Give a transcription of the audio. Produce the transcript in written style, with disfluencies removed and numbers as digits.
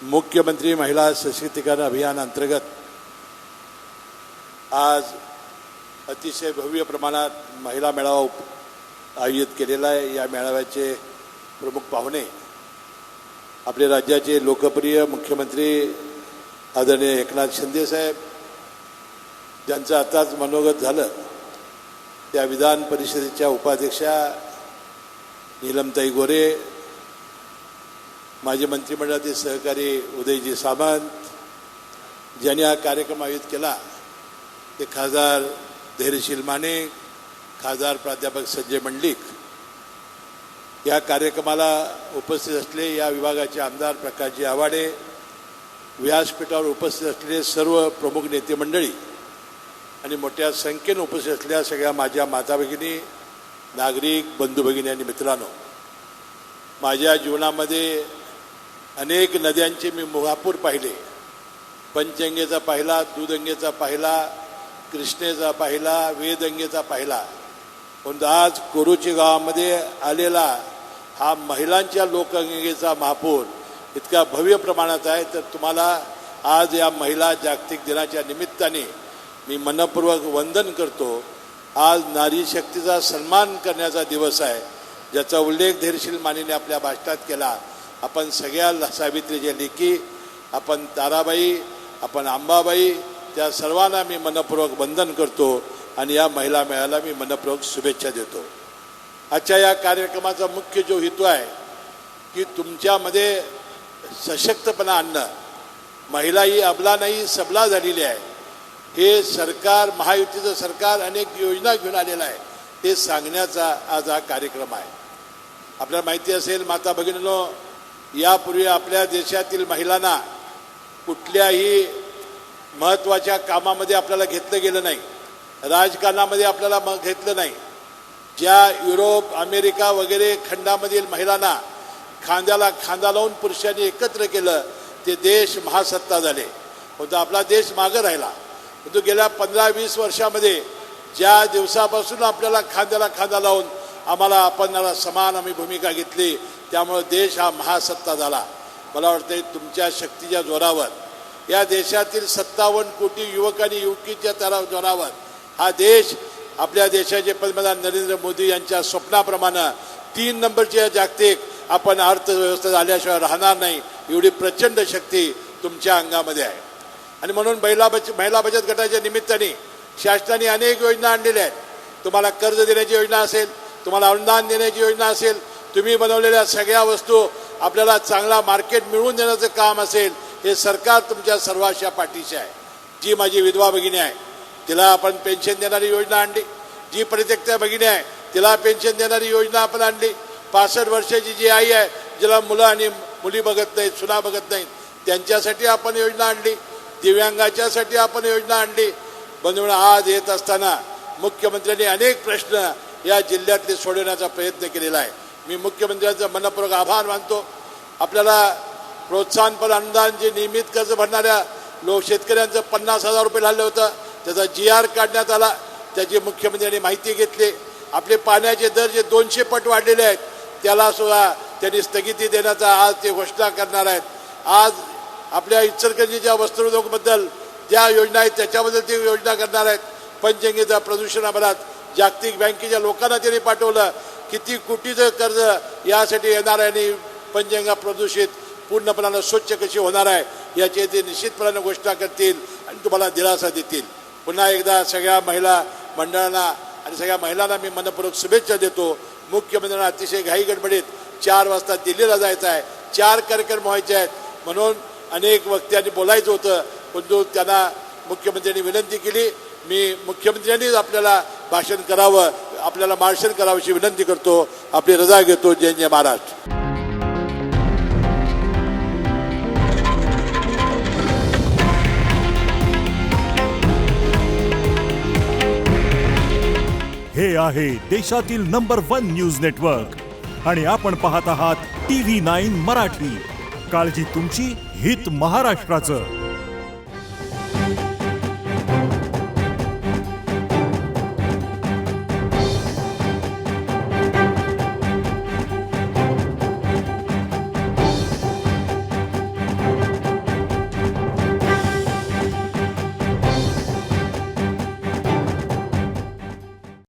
मुख्यमंत्री महिला सशक्तीकरण अभियान अंतर्गत आज अतिशय भव्य प्रमाणात महिला मेळावा आयोजित केलेला आहे। या मेळाव्याचे प्रमुख पाहुणे आपले राज्याचे लोकप्रिय मुख्यमंत्री आदरणीय एकनाथ शिंदे साहेब, ज्यांचं आताच मनोगत झालं, त्या विधान परिषदेच्या उपाध्यक्षा नीलमताई गोरे, माजी मंत्रिमंडळातील सहकारी उदयजी सामंत, ज्यांनी हा कार्यक्रम आयोजित केला ते खासदार धैर्यशील माने, खासदार प्राध्यापक संजय मंडलिक। या कार्यक्रमाला उपस्थित असलेले या विभागाचे आमदार प्रकाशजी आवाडे, व्यासपीठावर उपस्थित असलेले सर्व प्रमुख नेते मंडळी आणि मोठ्या संख्येने उपस्थित असलेल्या सगळ्या माझ्या माता भगिनी, नागरिक बंधू भगिनी आणि मित्रांनो, माझ्या जीवनामध्ये अनेक नद्यांचे मी महापूर पाहिले। पंचगंगेचा पाहिला, दूधगंगेचा पाहिला, कृष्णेचा पाहिला, वेदगंगेचा पाहिला, पण आज कोरोची गावामध्ये आलेला हा महिलांच्या लोकगंगेचा महापूर इतका भव्य प्रमाणात आहे। तर तुम्हाला आज या महिला जागतिक दिनाच्या निमित्ताने मी मनपूर्वक वंदन करतो। आज नारी शक्तीचा सन्मान करण्याचा दिवस आहे, ज्याचा उल्लेख धैर्यशील मानेने आपल्या भाषणात केला। आपण सगळ्या सावित्रीच्या लेकी, आपण ताराबाई, आपण अंबाबाई, त्या सर्वांना मी मनपूर्वक वंदन करतो आणि या महिला मेळाव्याला मी मनपूर्वक शुभेच्छा देतो। आजच्या या कार्यक्रमाचा मुख्य जो हेतू आहे की तुमच्यामध्ये सशक्तपणा आणणं। महिला ही अबला नाही सबला झालेली आहे। हे सरकार, महायुतीचं सरकार अनेक योजना घेऊन आलेलं आहे, ते सांगण्याचा आज हा कार्यक्रम आहे। आपल्याला माहिती असेल माता भगिनींनो, यापूर्वी आपल्या देशातील महिलांना कुठल्याही महत्त्वाच्या कामामध्ये आपल्याला घेतलं गेलं नाही, राजकारणामध्ये आपल्याला घेतलं नाही। ज्या युरोप, अमेरिका वगैरे खंडामधील महिलांना खांद्याला खांदा लावून पुरुषांनी एकत्र केलं, ते देश महासत्ता झाले, पण आपला देश मागं राहिला। परंतु गेल्या 15-20 वर्षामध्ये ज्या दिवसापासून आपल्याला खांद्याला खांदा लावून आपणाला समान आम्ही भूमिका घेतली, त्यामुळे देश हा महासत्ता झाला। मला वाटतं तुमच्या शक्तीच्या जोरावर, या देशातील 57 कोटी युवक आणि युवतीच्या जोरावर हा देश आपल्या देशाचे पंतप्रधान नरेंद्र मोदी यांच्या स्वप्नाप्रमाणे 3 नंबरच्या जागतिक आपण अर्थव्यवस्था झाल्याशिवाय राहणार नाही, एवढी प्रचंड शक्ती तुमच्या अंगामध्ये आहे। आणि म्हणून महिला बचत गटाच्या निमित्ताने शासनाने अनेक योजना आणलेल्या आहेत। तुम्हाला कर्ज देण्याची योजना असेल, तुम्हाला अनुदान देण्याची योजना असेल, तुम्ही बनवलेल्या सगळ्या वस्तू आपल्याला चांगला मार्केट मिळवून देण्याचं काम असेल, हे सरकार तुमच्या सर्वांच्या पाठीशी आहे। जी माझी विधवा भगिनी आहे तिला आपण पेन्शन देणारी योजना आणली, जी परित्यक्ता भगिनी आहे तिला पेन्शन देणारी योजना आपण आणली, 65 वर्षाची जी आई आहे जिला मुलं आणि मुली बघत नाहीत, सुना बघत नाहीत, त्यांच्यासाठी आपण योजना आणली, दिव्यांगाच्यासाठी आपण योजना आणली। बंधूंनो, आज येत असताना मुख्यमंत्र्यांनी अनेक प्रश्न या जिल्ह्यातले सोडवण्याचा प्रयत्न केलेला आहे। मी मुख्यमंत्र्यांचा मनपूर्वक आभार मानतो। आपल्याला प्रोत्साहनपर अनुदान जे नियमित कर्ज भरणाऱ्या शेतकऱ्यांचं 50,000 रुपये लागलं होतं, त्याचा GR काढण्यात आला, त्याची मुख्यमंत्र्यांनी माहिती घेतली। आपले पाण्याचे दर जे 200 पट वाढलेले आहेत त्याला सुद्धा त्यांनी स्थगिती देण्याचा आज ते घोषणा करणार आहेत। आज आपल्या इचलकरंजीच्या वस्त्रोद्योगबद्दल ज्या योजना आहेत त्याच्याबद्दल ते योजना करणार आहेत। पंचगंगेच्या प्रदूषणाबद्दल जागतिक बँकेच्या लोकांना त्यांनी पाठवलं, किती कोटीचं कर्ज यासाठी येणार आहे आणि पंचगंगा प्रदूषित पूर्णपणाने स्वच्छ कशी होणार आहे याची ते निश्चितपणाने घोषणा करतील आणि तुम्हाला दिलासा देतील। पुन्हा एकदा सगळ्या महिला मंडळांना आणि सगळ्या महिलांना मी मनपूर्वक शुभेच्छा देतो। मुख्यमंत्र्यांना अतिशय घाई गडबडीत 4 वाजता दिल्लीला जायचं आहे, 4 कार्यक्रम व्हायचे आहेत, म्हणून अनेक वक्त्यांनी बोलायचं होतं, पण त्यांना मुख्यमंत्र्यांनी विनंती केली, मी मुख्यमंत्र्यांनीच आपल्याला भाषण करावं, आपल्याला मार्गदर्शन करावं अशी विनंती करतो। आपली रजा घेतो। जय जय महाराष्ट्र। हे आहे देशातील नंबर 1 न्यूज नेटवर्क आणि आपण पाहत आहात TV9 मराठी। काळजी तुमची, हित महाराष्ट्राचं।